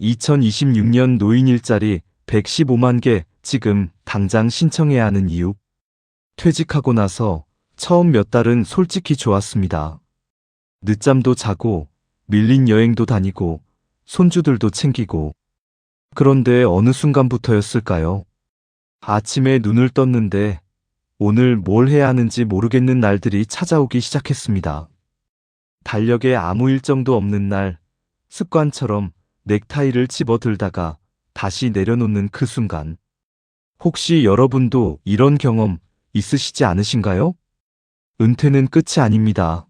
2026년 노인 일자리 115만 개 지금 당장 신청해야 하는 이유. 퇴직하고 나서 처음 몇 달은 솔직히 좋았습니다. 늦잠도 자고 밀린 여행도 다니고 손주들도 챙기고. 그런데 어느 순간부터였을까요? 아침에 눈을 떴는데 오늘 뭘 해야 하는지 모르겠는 날들이 찾아오기 시작했습니다. 달력에 아무 일정도 없는 날, 습관처럼 넥타이를 집어들다가 다시 내려놓는 그 순간. 혹시 여러분도 이런 경험 있으시지 않으신가요? 은퇴는 끝이 아닙니다.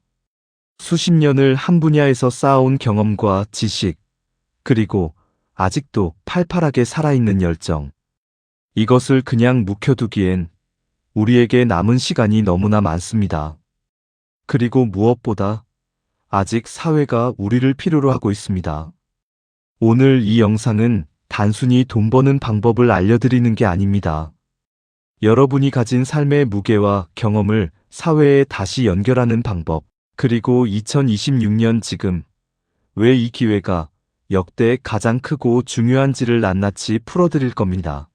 수십 년을 한 분야에서 쌓아온 경험과 지식, 그리고 아직도 팔팔하게 살아있는 열정. 이것을 그냥 묵혀두기엔 우리에게 남은 시간이 너무나 많습니다. 그리고 무엇보다 아직 사회가 우리를 필요로 하고 있습니다. 오늘 이 영상은 단순히 돈 버는 방법을 알려드리는 게 아닙니다. 여러분이 가진 삶의 무게와 경험을 사회에 다시 연결하는 방법, 그리고 2026년 지금 왜 이 기회가 역대 가장 크고 중요한지를 낱낱이 풀어드릴 겁니다.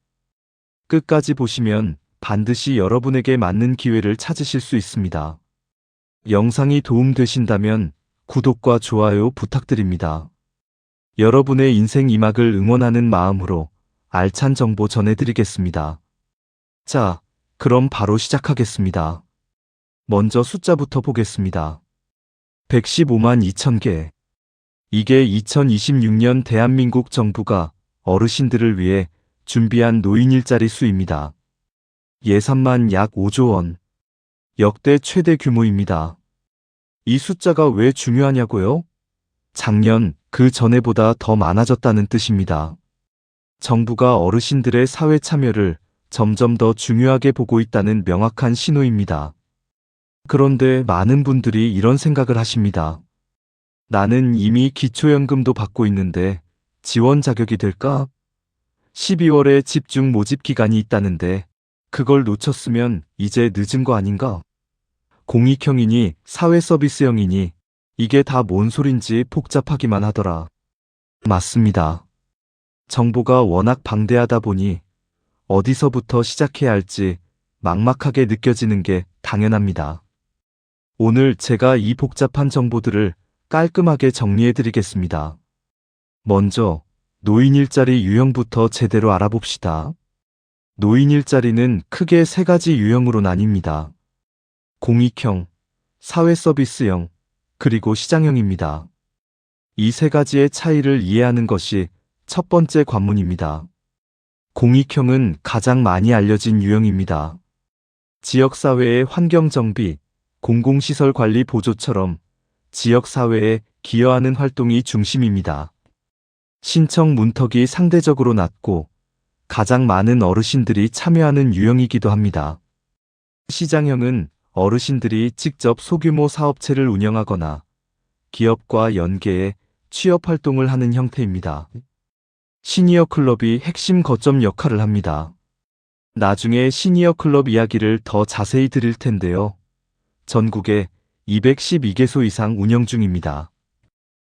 끝까지 보시면 반드시 여러분에게 맞는 기회를 찾으실 수 있습니다. 영상이 도움되신다면 구독과 좋아요 부탁드립니다. 여러분의 인생 2막을 응원하는 마음으로 알찬 정보 전해드리겠습니다. 자, 그럼 바로 시작하겠습니다. 먼저 숫자부터 보겠습니다. 115만 2천 개. 이게 2026년 대한민국 정부가 어르신들을 위해 준비한 노인 일자리 수입니다. 예산만 약 5조 원. 역대 최대 규모입니다. 이 숫자가 왜 중요하냐고요? 작년 그 전에보다 더 많아졌다는 뜻입니다. 정부가 어르신들의 사회 참여를 점점 더 중요하게 보고 있다는 명확한 신호입니다. 그런데 많은 분들이 이런 생각을 하십니다. 나는 이미 기초연금도 받고 있는데 지원 자격이 될까? 12월에 집중 모집 기간이 있다는데 그걸 놓쳤으면 이제 늦은 거 아닌가? 공익형이니 사회서비스형이니 이게 다 뭔 소린지 복잡하기만 하더라. 맞습니다. 정보가 워낙 방대하다 보니 어디서부터 시작해야 할지 막막하게 느껴지는 게 당연합니다. 오늘 제가 이 복잡한 정보들을 깔끔하게 정리해 드리겠습니다. 먼저 노인 일자리 유형부터 제대로 알아봅시다. 노인 일자리는 크게 세 가지 유형으로 나뉩니다. 공익형, 사회서비스형, 그리고 시장형입니다. 이 세 가지의 차이를 이해하는 것이 첫 번째 관문입니다. 공익형은 가장 많이 알려진 유형입니다. 지역사회의 환경정비, 공공시설 관리 보조처럼 지역사회에 기여하는 활동이 중심입니다. 신청 문턱이 상대적으로 낮고 가장 많은 어르신들이 참여하는 유형이기도 합니다. 시장형은 어르신들이 직접 소규모 사업체를 운영하거나 기업과 연계해 취업 활동을 하는 형태입니다. 시니어 클럽이 핵심 거점 역할을 합니다. 나중에 시니어 클럽 이야기를 더 자세히 드릴 텐데요. 전국에 212개소 이상 운영 중입니다.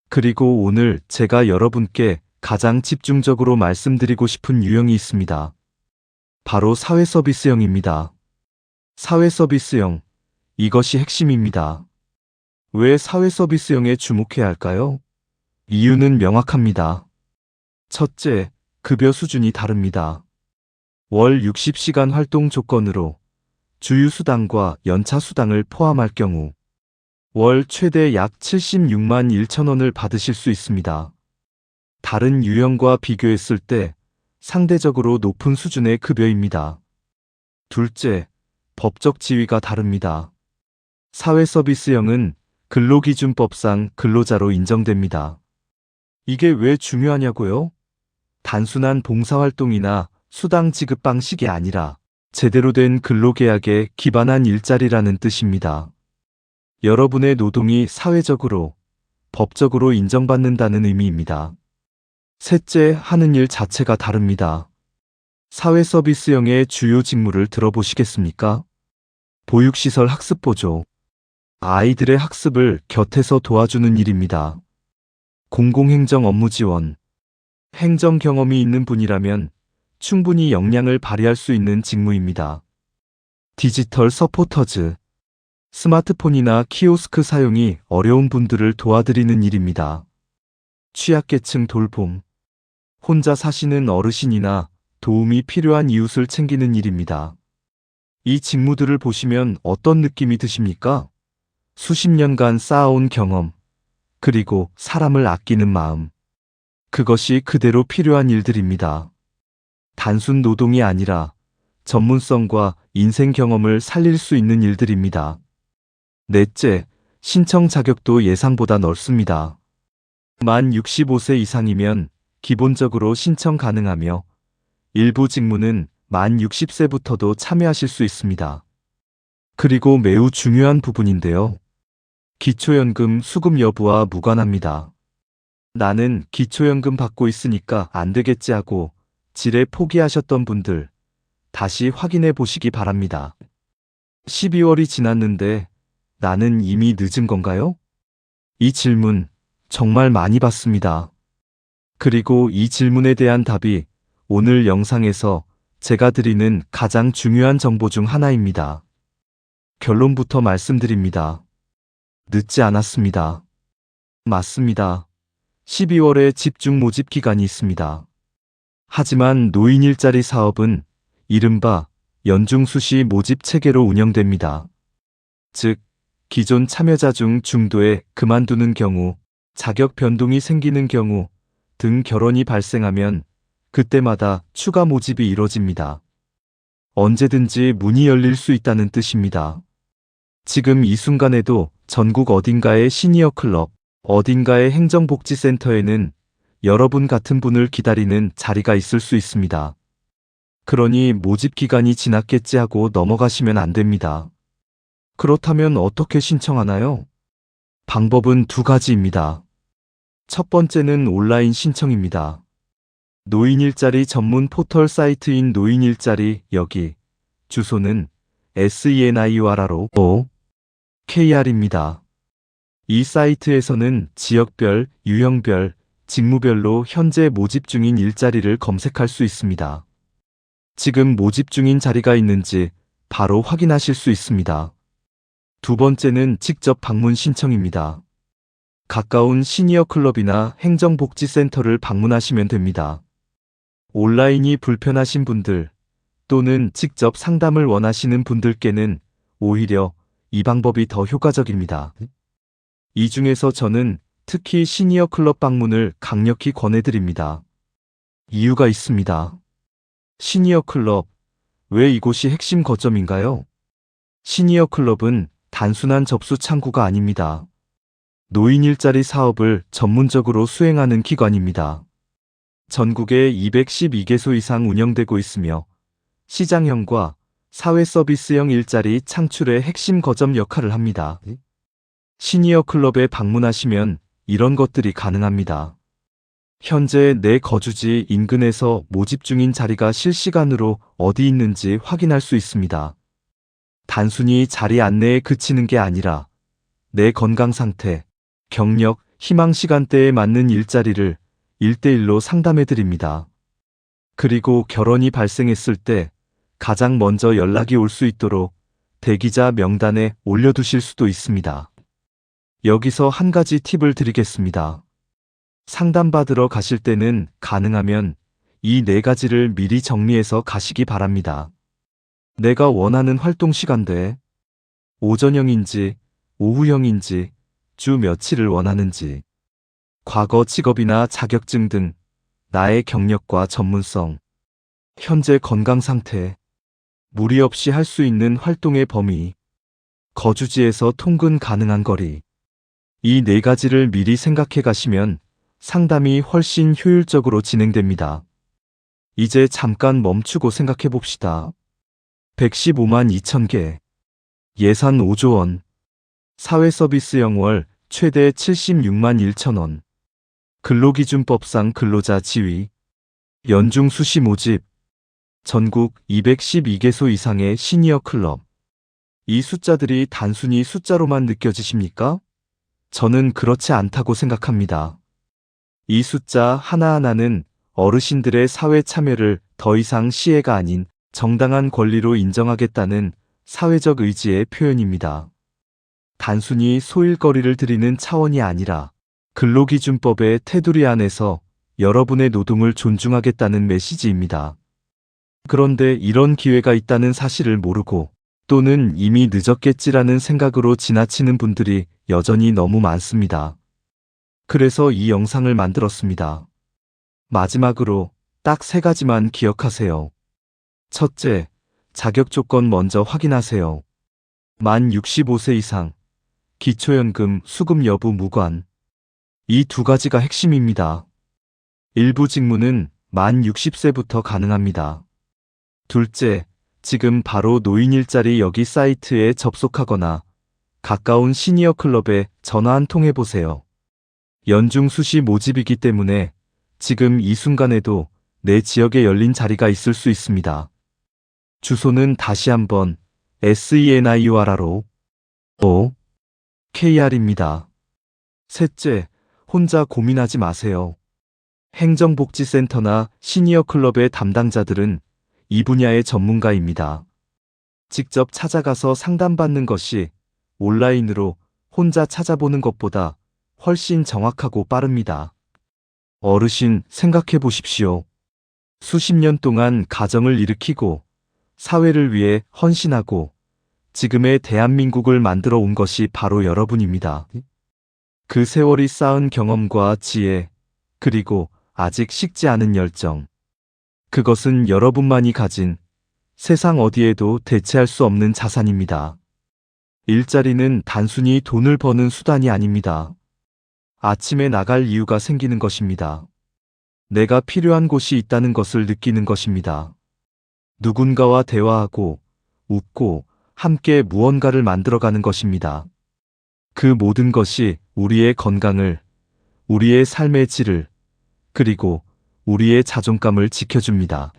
그리고 오늘 제가 여러분께 가장 집중적으로 말씀드리고 싶은 유형이 있습니다. 바로 사회서비스형입니다. 사회서비스형, 이것이 핵심입니다. 왜 사회서비스형에 주목해야 할까요? 이유는 명확합니다. 첫째, 급여 수준이 다릅니다. 월 60시간 활동 조건으로 주휴수당과 연차수당을 포함할 경우 월 최대 약 76만 1천 원을 받으실 수 있습니다. 다른 유형과 비교했을 때 상대적으로 높은 수준의 급여입니다. 둘째, 법적 지위가 다릅니다. 사회서비스형은 근로기준법상 근로자로 인정됩니다. 이게 왜 중요하냐고요? 단순한 봉사활동이나 수당 지급 방식이 아니라 제대로 된 근로계약에 기반한 일자리라는 뜻입니다. 여러분의 노동이 사회적으로, 법적으로 인정받는다는 의미입니다. 셋째, 하는 일 자체가 다릅니다. 사회서비스형의 주요 직무를 들어보시겠습니까? 보육시설 학습보조. 아이들의 학습을 곁에서 도와주는 일입니다. 공공행정 업무 지원. 행정 경험이 있는 분이라면 충분히 역량을 발휘할 수 있는 직무입니다. 디지털 서포터즈. 스마트폰이나 키오스크 사용이 어려운 분들을 도와드리는 일입니다. 취약계층 돌봄. 혼자 사시는 어르신이나 도움이 필요한 이웃을 챙기는 일입니다. 이 직무들을 보시면 어떤 느낌이 드십니까? 수십 년간 쌓아온 경험, 그리고 사람을 아끼는 마음. 그것이 그대로 필요한 일들입니다. 단순 노동이 아니라 전문성과 인생 경험을 살릴 수 있는 일들입니다. 넷째, 신청 자격도 예상보다 넓습니다. 만 65세 이상이면 기본적으로 신청 가능하며 일부 직무는 만 60세부터도 참여하실 수 있습니다. 그리고 매우 중요한 부분인데요. 기초연금 수급 여부와 무관합니다. 나는 기초연금 받고 있으니까 안 되겠지 하고 지레 포기하셨던 분들, 다시 확인해 보시기 바랍니다. 12월이 지났는데 나는 이미 늦은 건가요? 이 질문 정말 많이 받습니다. 그리고 이 질문에 대한 답이 오늘 영상에서 제가 드리는 가장 중요한 정보 중 하나입니다. 결론부터 말씀드립니다. 늦지 않았습니다. 맞습니다. 12월에 집중 모집 기간이 있습니다. 하지만 노인 일자리 사업은 이른바 연중수시 모집 체계로 운영됩니다. 즉, 기존 참여자 중 중도에 그만두는 경우, 자격 변동이 생기는 경우 등 결혼이 발생하면 그때마다 추가 모집이 이뤄집니다. 언제든지 문이 열릴 수 있다는 뜻입니다. 지금 이 순간에도 전국 어딘가의 시니어 클럽, 어딘가의 행정복지센터에는 여러분 같은 분을 기다리는 자리가 있을 수 있습니다. 그러니 모집 기간이 지났겠지 하고 넘어가시면 안 됩니다. 그렇다면 어떻게 신청하나요? 방법은 두 가지입니다. 첫 번째는 온라인 신청입니다. 노인 일자리 전문 포털 사이트인 노인 일자리 여기 주소는 SENIOR로 KR입니다. 이 사이트에서는 지역별, 유형별, 직무별로 현재 모집 중인 일자리를 검색할 수 있습니다. 지금 모집 중인 자리가 있는지 바로 확인하실 수 있습니다. 두 번째는 직접 방문 신청입니다. 가까운 시니어 클럽이나 행정복지센터를 방문하시면 됩니다. 온라인이 불편하신 분들 또는 직접 상담을 원하시는 분들께는 오히려 이 방법이 더 효과적입니다. 이 중에서 저는 특히 시니어 클럽 방문을 강력히 권해드립니다. 이유가 있습니다. 시니어 클럽, 왜 이곳이 핵심 거점인가요? 시니어 클럽은 단순한 접수 창구가 아닙니다. 노인 일자리 사업을 전문적으로 수행하는 기관입니다. 전국에 212개소 이상 운영되고 있으며 시장형과 사회 서비스형 일자리 창출의 핵심 거점 역할을 합니다. 시니어 클럽에 방문하시면 이런 것들이 가능합니다. 현재 내 거주지 인근에서 모집 중인 자리가 실시간으로 어디 있는지 확인할 수 있습니다. 단순히 자리 안내에 그치는 게 아니라 내 건강 상태, 경력, 희망 시간대에 맞는 일자리를 1대1로 상담해 드립니다. 그리고 결혼이 발생했을 때 가장 먼저 연락이 올 수 있도록 대기자 명단에 올려두실 수도 있습니다. 여기서 한 가지 팁을 드리겠습니다. 상담받으러 가실 때는 가능하면 이 네 가지를 미리 정리해서 가시기 바랍니다. 내가 원하는 활동 시간대, 오전형인지 오후형인지 주 며칠을 원하는지, 과거 직업이나 자격증 등 나의 경력과 전문성, 현재 건강 상태, 무리 없이 할 수 있는 활동의 범위, 거주지에서 통근 가능한 거리. 이 네 가지를 미리 생각해 가시면 상담이 훨씬 효율적으로 진행됩니다. 이제 잠깐 멈추고 생각해 봅시다. 115만 2천 개, 예산 5조 원, 사회서비스 영월 최대 76만 1천 원, 근로기준법상 근로자 지위, 연중 수시 모집, 전국 212개소 이상의 시니어 클럽. 이 숫자들이 단순히 숫자로만 느껴지십니까? 저는 그렇지 않다고 생각합니다. 이 숫자 하나하나는 어르신들의 사회 참여를 더 이상 시혜가 아닌 정당한 권리로 인정하겠다는 사회적 의지의 표현입니다. 단순히 소일거리를 드리는 차원이 아니라 근로기준법의 테두리 안에서 여러분의 노동을 존중하겠다는 메시지입니다. 그런데 이런 기회가 있다는 사실을 모르고 또는 이미 늦었겠지라는 생각으로 지나치는 분들이 여전히 너무 많습니다. 그래서 이 영상을 만들었습니다. 마지막으로 딱 3가지만 기억하세요. 첫째, 자격 조건 먼저 확인하세요. 만 65세 이상, 기초연금 수급 여부 무관. 이 2가지가 핵심입니다. 일부 직무는 만 60세부터 가능합니다. 둘째, 지금 바로 노인 일자리 여기 사이트에 접속하거나 가까운 시니어 클럽에 전화 한 통 해보세요. 연중 수시 모집이기 때문에 지금 이 순간에도 내 지역에 열린 자리가 있을 수 있습니다. 주소는 다시 한번 SENIUR로 KR입니다. 셋째, 혼자 고민하지 마세요. 행정복지센터나 시니어 클럽의 담당자들은 이 분야의 전문가입니다. 직접 찾아가서 상담받는 것이 온라인으로 혼자 찾아보는 것보다 훨씬 정확하고 빠릅니다. 어르신, 생각해 보십시오. 수십 년 동안 가정을 일으키고 사회를 위해 헌신하고 지금의 대한민국을 만들어 온 것이 바로 여러분입니다. 그 세월이 쌓은 경험과 지혜, 그리고 아직 식지 않은 열정. 그것은 여러분만이 가진 세상 어디에도 대체할 수 없는 자산입니다. 일자리는 단순히 돈을 버는 수단이 아닙니다. 아침에 나갈 이유가 생기는 것입니다. 내가 필요한 곳이 있다는 것을 느끼는 것입니다. 누군가와 대화하고 웃고 함께 무언가를 만들어가는 것입니다. 그 모든 것이 우리의 건강을, 우리의 삶의 질을, 그리고 우리의 자존감을 지켜줍니다.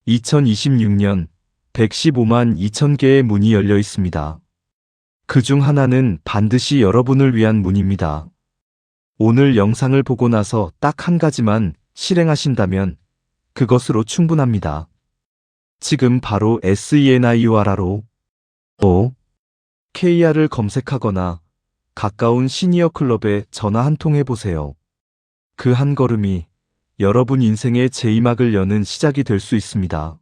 2026년 115만 2천 개의 문이 열려 있습니다. 그 중 하나는 반드시 여러분을 위한 문입니다. 오늘 영상을 보고 나서 딱 한 가지만 실행하신다면 그것으로 충분합니다. 지금 바로 SENIUR로 KR을 검색하거나 가까운 시니어 클럽에 전화 한 통 해보세요. 그 한 걸음이 여러분 인생의 제2막을 여는 시작이 될 수 있습니다.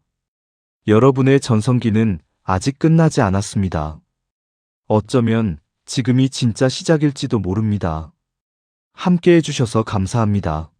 여러분의 전성기는 아직 끝나지 않았습니다. 어쩌면 지금이 진짜 시작일지도 모릅니다. 함께 해주셔서 감사합니다.